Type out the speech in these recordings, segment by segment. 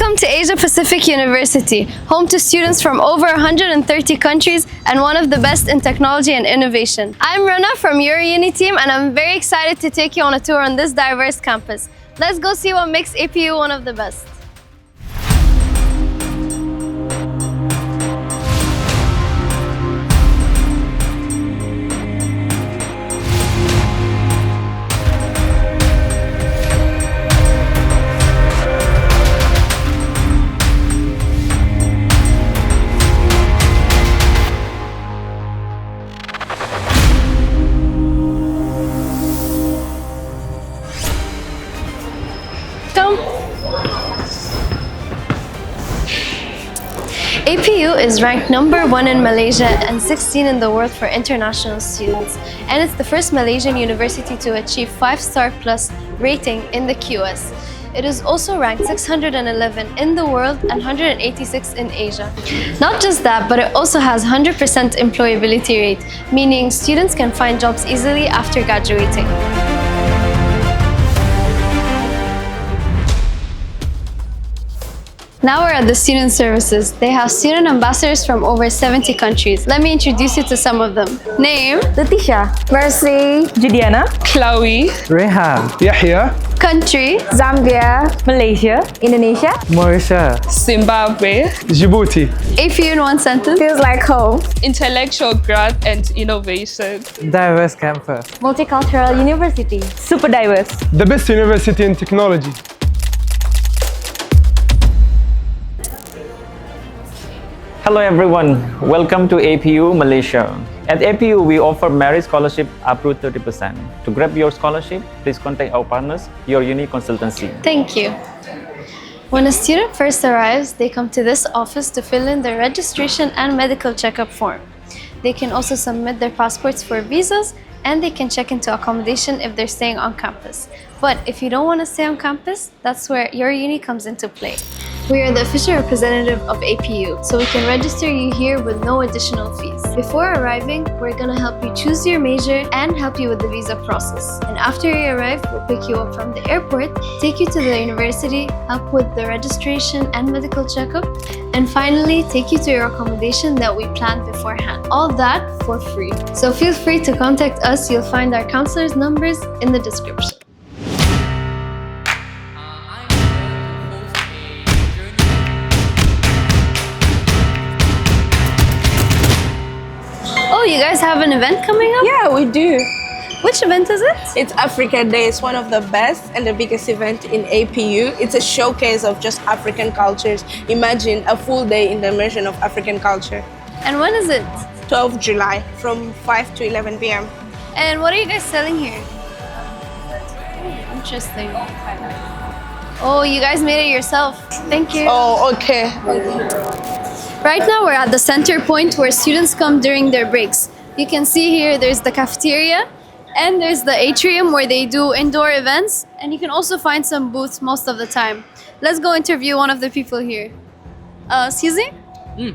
Welcome to Asia Pacific University, home to students from over 130 countries and one of the best in technology and innovation. I'm Rana from YourUni team and I'm very excited to take you on a tour on this diverse campus. Let's go see what makes APU one of the best. APU is ranked #1 in Malaysia and 16 in the world for international students, and it's the first Malaysian university to achieve 5-star plus rating in the QS. It is also ranked 611 in the world and 186 in Asia. Not just that, but it also has 100% employability rate, meaning students can find jobs easily after graduating. Now we're at the student services. They have student ambassadors from over 70 countries. Let me introduce you to some of them. Name? Letitia, Mercy, Juliana, Chloe, Rehan, Yahya, Country? Zambia, Malaysia, Indonesia. Mauritius, Zimbabwe. Djibouti. APU in one sentence. Feels like home. Intellectual growth and innovation. diverse campus. Multicultural university. super diverse. The best university in technology. Hello everyone, welcome to APU Malaysia. At APU, we offer merit scholarship up to 30%. To grab your scholarship, please contact our partners, YourUni Consultancy. Thank you. When a student first arrives, they come to this office to fill in their registration and medical checkup form. They can also submit their passports for visas, and they can check into accommodation if they're staying on campus. But if you don't want to stay on campus, that's where YourUni comes into play. We are the official representative of APU, so we can register you here with no additional fees. Before arriving, we're gonna help you choose your major and help you with the visa process. And after you arrive, we'll pick you up from the airport, take you to the university, help with the registration and medical checkup, and finally take you to your accommodation that we planned beforehand. All that for free. So feel free to contact us. You'll find our counselors' numbers in the description. Oh, you guys have an event coming up? Yeah, we do. Which event is it? It's Africa Day. It's one of the best and the biggest event in APU. It's a showcase of just African cultures. Imagine a full day in the immersion of African culture. And when is it? 12th July from 5 to 11 p.m. And what are you guys selling here? Interesting. Oh, you guys made it yourself. Thank you. Oh, okay. Right now we're at the center point where students come during their breaks. You can see here there's the cafeteria and there's the atrium where they do indoor events, and you can also find some booths most of the time. Let's go interview one of the people here. Excuse me?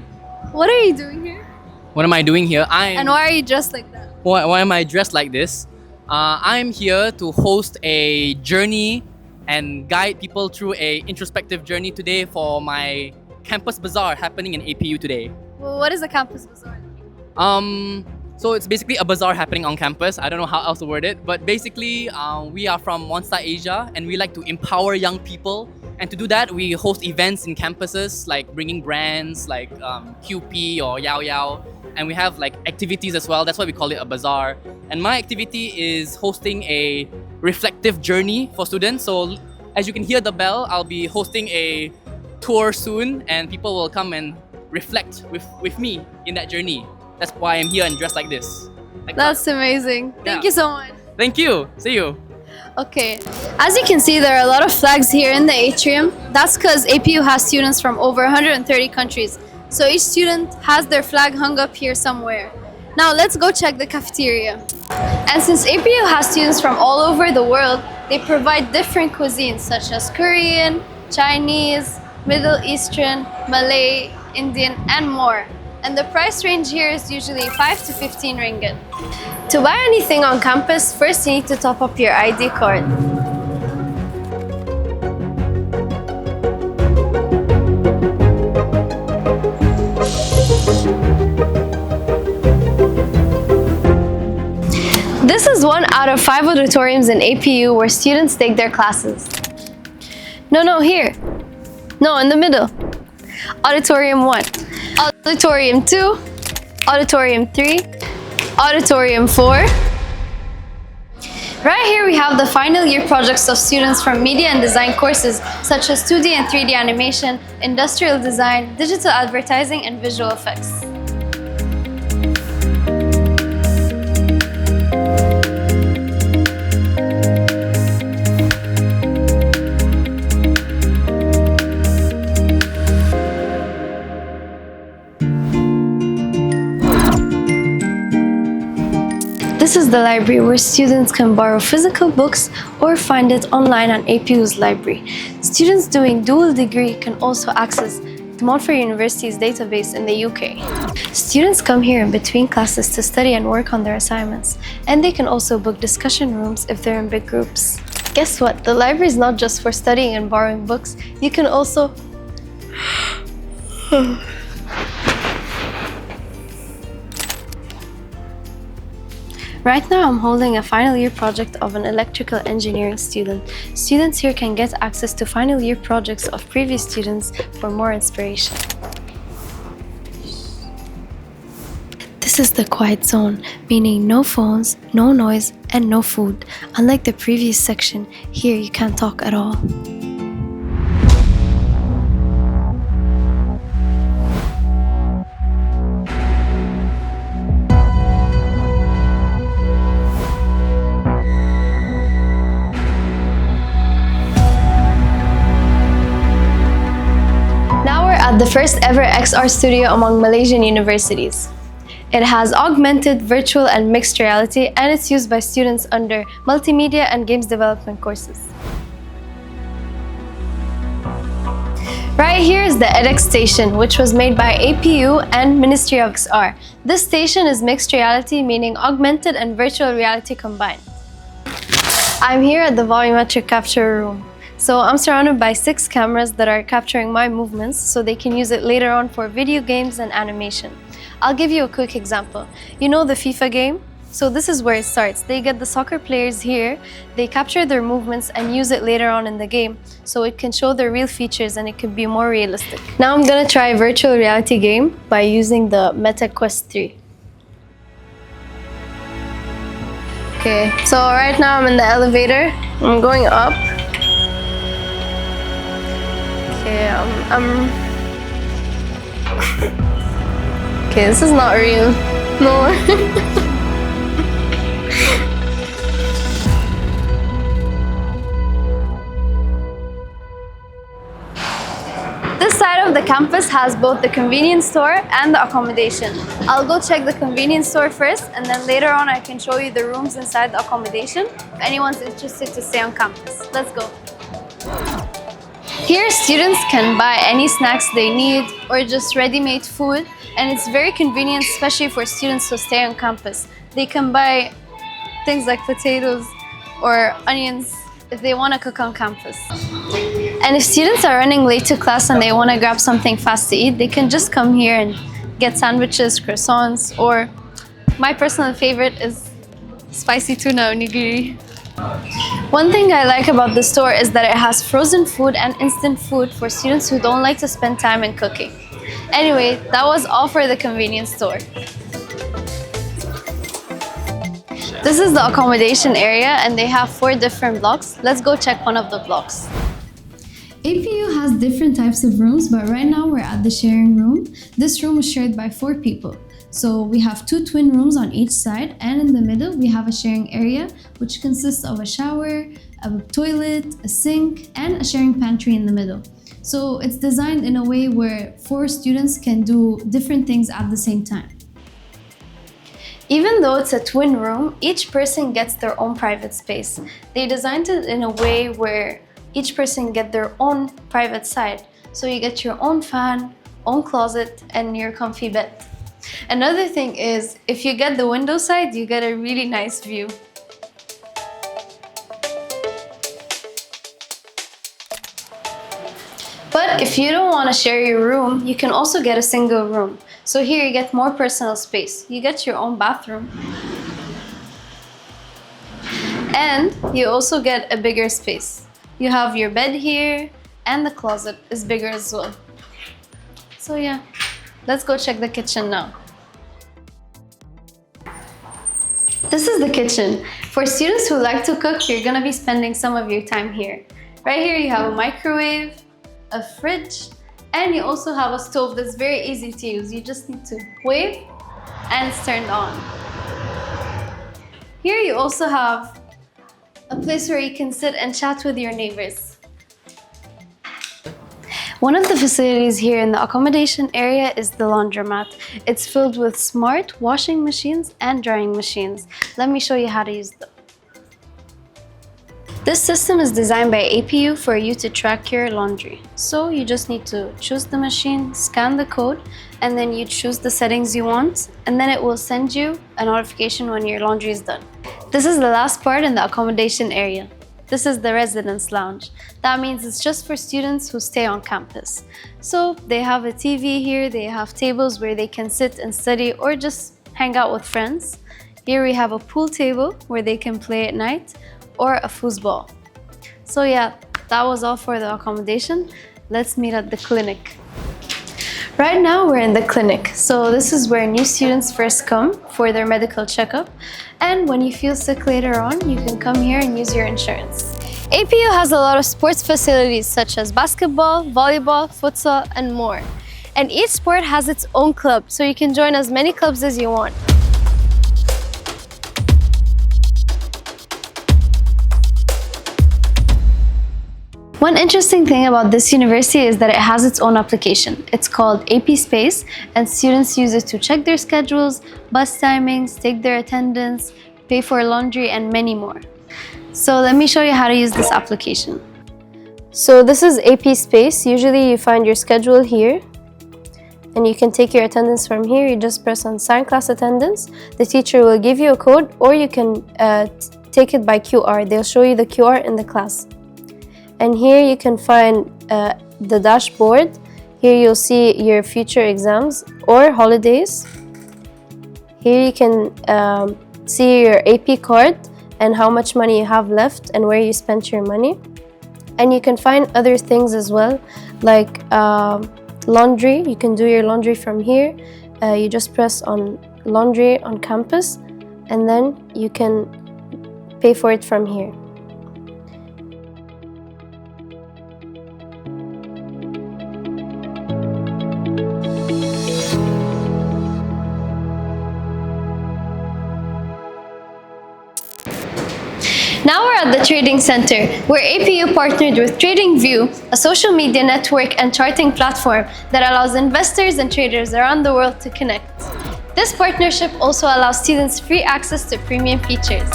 What are you doing here? What am I doing here? And why are you dressed like that? Why am I dressed like this? I'm here to host a journey and guide people through a introspective journey today for my campus bazaar happening in APU today. Well, what is a campus bazaar? So it's basically a bazaar happening on campus. I don't know how else to word it, but basically we are from Montfort, Asia, and we like to empower young people. And to do that, we host events in campuses like bringing brands like QP or Yao Yao, and we have like activities as well. That's why we call it a bazaar. And my activity is hosting a reflective journey for students. So as you can hear the bell, I'll be hosting a tour soon, and people will come and reflect with me in that journey. That's why I'm here and dressed like this. That's amazing. Thank you so much. Thank you. See you. Okay, as you can see, there are a lot of flags here in the atrium. That's because APU has students from over 130 countries. So each student has their flag hung up here somewhere. Now let's go check the cafeteria. And since APU has students from all over the world, they provide different cuisines such as Korean, Chinese, Middle Eastern, Malay, Indian, and more. And the price range here is usually 5 to 15 ringgit. To buy anything on campus, first you need to top up your ID card. have 5 auditoriums in APU where students take their classes. No, here. No, in the middle. Auditorium 1, Auditorium 2, Auditorium 3, Auditorium 4. Right here we have the final year projects of students from media and design courses such as 2D and 3D animation, industrial design, digital advertising, and visual effects. This is the library where students can borrow physical books or find it online on APU's library. Students doing dual degree can also access the Montfort University's database in the UK. Students come here in between classes to study and work on their assignments, and they can also book discussion rooms if they're in big groups. Guess what? The library is not just for studying and borrowing books. You can also Right now, I'm holding a final year project of an electrical engineering student. Students here can get access to final year projects of previous students for more inspiration. This is the quiet zone, meaning no phones, no noise, and no food. Unlike the previous section, here you can't talk at all. At the first ever XR studio among Malaysian universities. It has augmented, virtual, and mixed reality, and it's used by students under multimedia and games development courses. Right here is the edX station, which was made by APU and Ministry of XR. This station is mixed reality, meaning augmented and virtual reality combined. I'm here at the volumetric capture room. So I'm surrounded by 6 cameras that are capturing my movements so they can use it later on for video games and animation. I'll give you a quick example. You know the FIFA game? So this is where it starts. They get the soccer players here, they capture their movements and use it later on in the game so it can show their real features and it can be more realistic. Now I'm gonna try a virtual reality game by using the Meta Quest 3. Okay, so right now I'm in the elevator. I'm going up. Okay, okay, this is not real. No. This side of the campus has both the convenience store and the accommodation. I'll go check the convenience store first, and then later on I can show you the rooms inside the accommodation if anyone's interested to stay on campus. Let's go. Here, students can buy any snacks they need or just ready-made food, and it's very convenient, especially for students who stay on campus. They can buy things like potatoes or onions if they want to cook on campus. And if students are running late to class and they want to grab something fast to eat, they can just come here and get sandwiches, croissants, or my personal favorite is spicy tuna onigiri. One thing I like about the store is that it has frozen food and instant food for students who don't like to spend time in cooking. Anyway, that was all for the convenience store. This is the accommodation area and they have 4 different blocks. Let's go check one of the blocks. APU has different types of rooms, but right now we're at the sharing room. This room is shared by 4 people. So we have 2 twin rooms on each side, and in the middle we have a sharing area which consists of a shower, a toilet, a sink, and a sharing pantry in the middle. So it's designed in a way where 4 students can do different things at the same time. Even though it's a twin room, each person gets their own private space. They designed it in a way where each person gets their own private side. So you get your own fan, own closet, and your comfy bed. Another thing is, if you get the window side, you get a really nice view. But if you don't want to share your room, you can also get a single room. So here you get more personal space. You get your own bathroom. And you also get a bigger space. You have your bed here, and the closet is bigger as well. So yeah, let's go check the kitchen now. This is the kitchen. For students who like to cook, you're gonna be spending some of your time here. Right here you have a microwave, a fridge, and you also have a stove that's very easy to use. You just need to wave and it's turned on. Here you also have a place where you can sit and chat with your neighbors. One of the facilities here in the accommodation area is the laundromat. It's filled with smart washing machines and drying machines. Let me show you how to use them. This system is designed by APU for you to track your laundry. So you just need to choose the machine, scan the code, and then you choose the settings you want, and then it will send you a notification when your laundry is done. This is the last part in the accommodation area. This is the residence lounge. That means it's just for students who stay on campus. So they have a TV here, they have tables where they can sit and study or just hang out with friends. Here we have a pool table where they can play at night or a foosball. So yeah, that was all for the accommodation. Let's meet at the clinic. Right now we're in the clinic. So this is where new students first come for their medical checkup. And when you feel sick later on, you can come here and use your insurance. APU has a lot of sports facilities such as basketball, volleyball, futsal, and more. And each sport has its own club, so you can join as many clubs as you want. One interesting thing about this university is that it has its own application. It's called APSpace, and students use it to check their schedules, bus timings, take their attendance, pay for laundry, and many more. So let me show you how to use this application. So this is APSpace. Usually you find your schedule here, and you can take your attendance from here. You just press on Sign Class Attendance. The teacher will give you a code, or you can take it by QR. They'll show you the QR in the class. And here you can find the dashboard. Here you'll see your future exams or holidays. Here you can see your AP card and how much money you have left and where you spent your money. And you can find other things as well, like laundry. You can do your laundry from here. You just press on laundry on campus, and then you can pay for it from here. Now we're at the Trading Center, where APU partnered with TradingView, a social media network and charting platform that allows investors and traders around the world to connect. This partnership also allows students free access to premium features.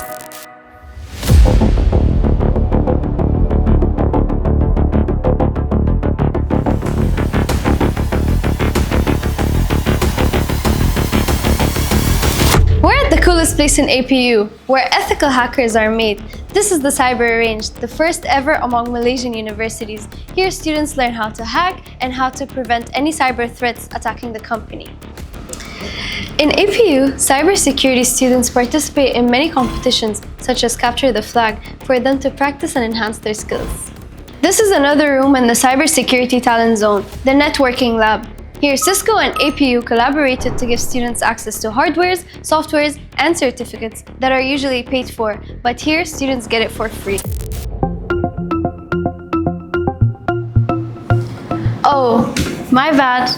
We're at the coolest place in APU, where ethical hackers are made. This is the Cyber Range, the first ever among Malaysian universities. Here students learn how to hack and how to prevent any cyber threats attacking the company. In APU, cybersecurity students participate in many competitions, such as Capture the Flag, for them to practice and enhance their skills. This is another room in the Cybersecurity Talent Zone, the Networking Lab. Here, Cisco and APU collaborated to give students access to hardwares, softwares, and certificates that are usually paid for, but here students get it for free. Oh, my bad.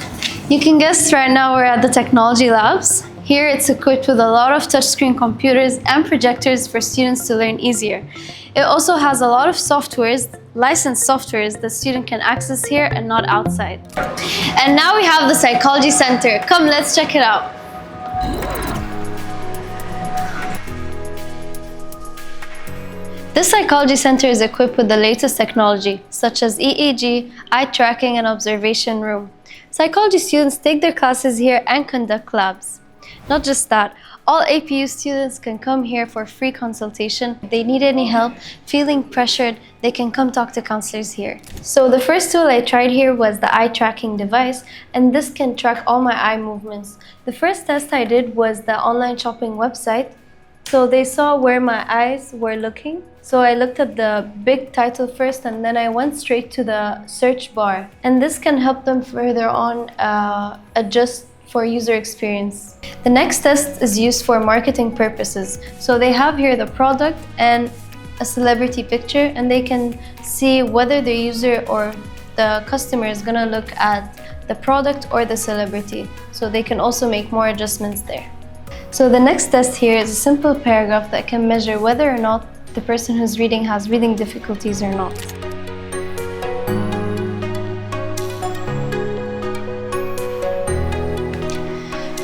You can guess right now we're at the Technology Labs. Here it's equipped with a lot of touchscreen computers and projectors for students to learn easier. It also has a lot of softwares, licensed softwares that students can access here and not outside. And now we have the Psychology Center. Come, let's check it out. This Psychology Center is equipped with the latest technology, such as EEG, eye tracking, and observation room. Psychology students take their classes here and conduct labs. Not just that, all APU students can come here for free consultation. If they need any help, feeling pressured, they can come talk to counselors here. So the first tool I tried here was the eye tracking device, and this can track all my eye movements. The first test I did was the online shopping website, So they saw where my eyes were looking. So I looked at the big title first and then I went straight to the search bar. And this can help them further on adjust for user experience. The next test is used for marketing purposes. So they have here the product and a celebrity picture, and they can see whether the user or the customer is gonna look at the product or the celebrity. So they can also make more adjustments there. So the next test here is a simple paragraph that can measure whether or not the person who's reading has reading difficulties or not.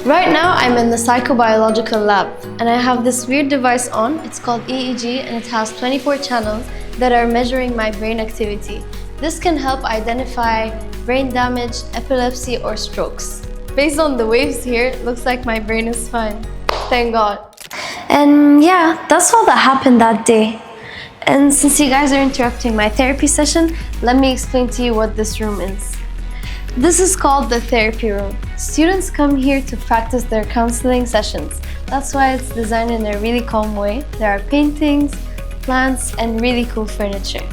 Right now, I'm in the psychobiological lab, and I have this weird device on. It's called EEG, and it has 24 channels that are measuring my brain activity. This can help identify brain damage, epilepsy, or strokes. Based on the waves here, it looks like my brain is fine. Thank God. And yeah, that's all that happened that day. And since you guys are interrupting my therapy session, let me explain to you what this room is. This is called the therapy room. Students come here to practice their counseling sessions. That's why it's designed in a really calm way. There are paintings, plants, and really cool furniture.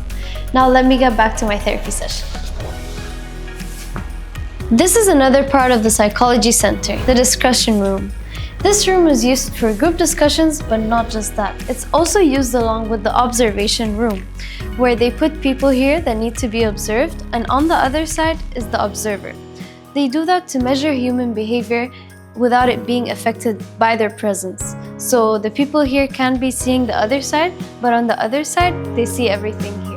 Now let me get back to my therapy session. This is another part of the psychology center, the discussion room. This room is used for group discussions, but not just that. It's also used along with the observation room, where they put people here that need to be observed, and on the other side is the observer. They do that to measure human behavior without it being affected by their presence. So the people here can be seeing the other side, but on the other side, they see everything here.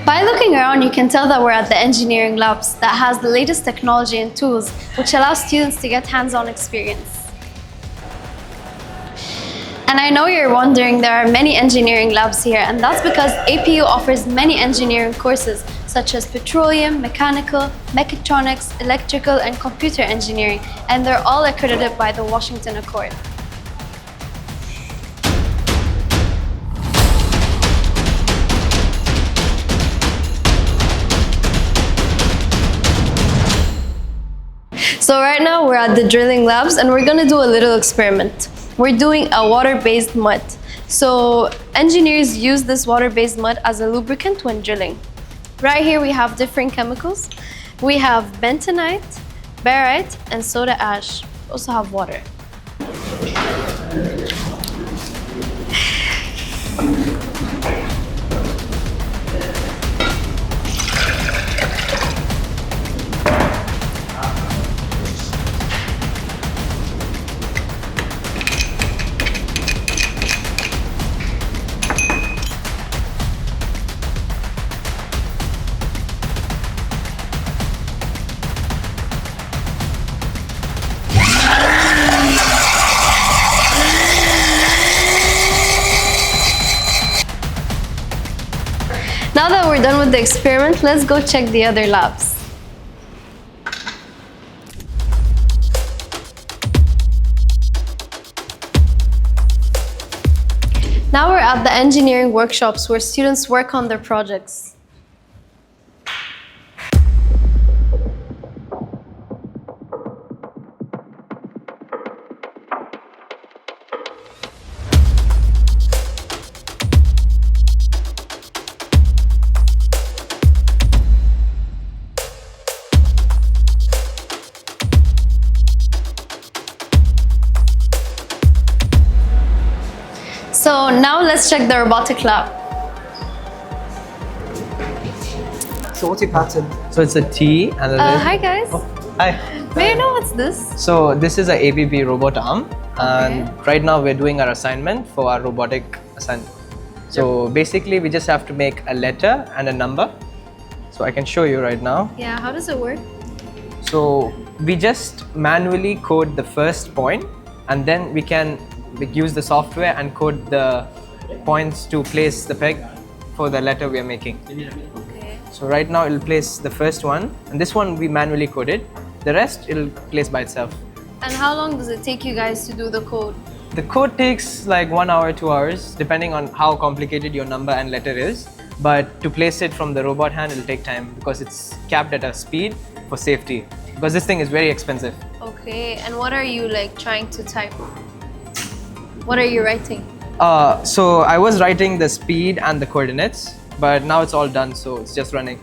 By looking around, you can tell that we're at the engineering labs that has the latest technology and tools, which allow students to get hands-on experience. And I know you're wondering, there are many engineering labs here, and that's because APU offers many engineering courses, such as petroleum, mechanical, mechatronics, electrical, and computer engineering, and they're all accredited by the Washington Accord. So right now we're at the drilling labs and we're gonna do a little experiment. We're doing a water-based mud. So engineers use this water-based mud as a lubricant when drilling. Right here we have different chemicals. We have bentonite, barite, and soda ash. We also have water. Now that we're done with the experiment, let's go check the other labs. Now we're at the engineering workshops where students work on their projects. So now let's check the robotic lab. So what's your pattern? So it's a T and a Hi guys. Oh, hi. May I know what's this? So this is a ABB robot arm, and right now we're doing our assignment for our robotic assignment. So basically we just have to make a letter and a number. So I can show you right now. Yeah, how does it work? So we just manually code the first point, and then we can use the software and code the points to place the peg for the letter we are making. Okay. So right now it'll place the first one, and this one we manually coded. The rest it'll place by itself. And how long does it take you guys to do the code? The code takes like 1 hour, 2 hours, depending on how complicated your number and letter is. But to place it from the robot hand, it'll take time because it's capped at a speed for safety. because this thing is very expensive. Okay, and what are you like trying to type? What are you writing? So I was writing the speed and the coordinates, but now it's all done, so it's just running.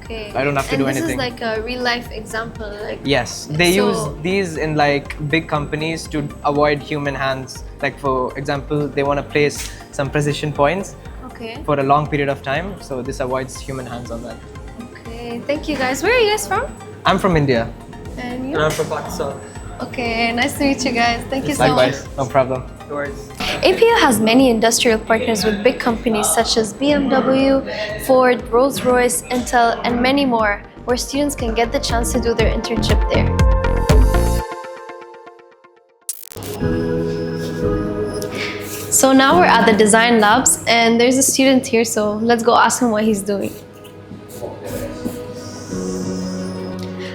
Okay. I don't have to do anything. And this is like a real life example. Like, Yes, they so- use these in like big companies to avoid human hands. Like for example, they want to place some precision points Okay. for a long period of time, so this avoids human hands on that. Okay. Thank you guys. Where are you guys from? I'm from India. And you? I'm from Pakistan. Okay. Nice to meet you guys. Thank you so Likewise, much. no problem. APU has many industrial partners with big companies such as BMW, Ford, Rolls-Royce, Intel, and many more, where students can get the chance to do their internship there. So now we're at the design labs, and there's a student here, so let's go ask him what he's doing.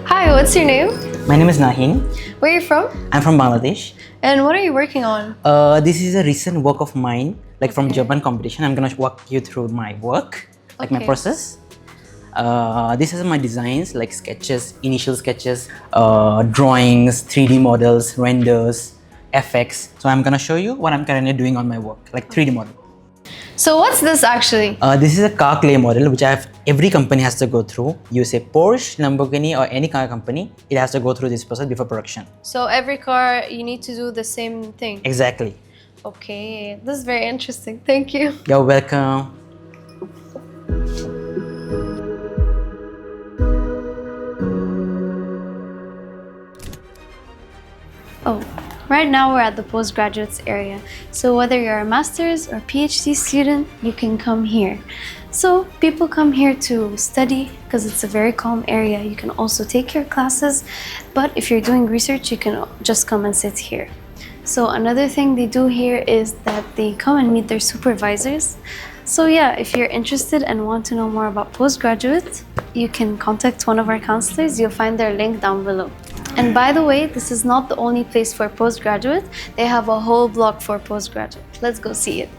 Hi, what's your name? My name is Nahin. Where are you from? I'm from Bangladesh. And what are you working on? This is a recent work of mine, like from German competition. I'm gonna walk you through my work, like my Okay. process. This is my designs, like sketches, initial sketches, drawings, 3D models, renders, effects. So I'm gonna show you what I'm currently doing on my work, like 3D model. So what's this actually? This is a car clay model, which every company has to go through. You say Porsche, Lamborghini, or any car company, it has to go through this process before production. So every car, you need to do the same thing. Exactly. Okay, this is very interesting. Thank you. You're welcome. Oh, right now we're at the Postgraduates area. So whether you're a master's or PhD student, you can come here. So people come here to study because it's a very calm area. You can also take your classes, but if you're doing research, you can just come and sit here. So another thing they do here is that they come and meet their supervisors. So yeah, if you're interested and want to know more about Postgraduate, you can contact one of our counselors. You'll find their link down below. And by the way, this is not the only place for Postgraduate. They have a whole block for Postgraduate. Let's go see it.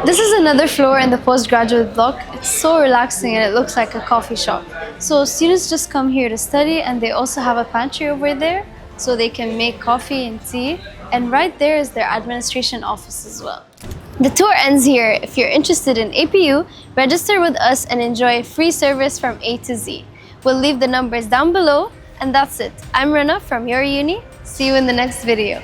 This is another floor in the Postgraduate block. It's so relaxing and it looks like a coffee shop. So students just come here to study, and they also have a pantry over there so they can make coffee and tea. And right there is their administration office as well. The tour ends here. If you're interested in APU, register with us and enjoy free service from A to Z. We'll leave the numbers down below, and that's it. I'm Rana from YourUni. See you in the next video.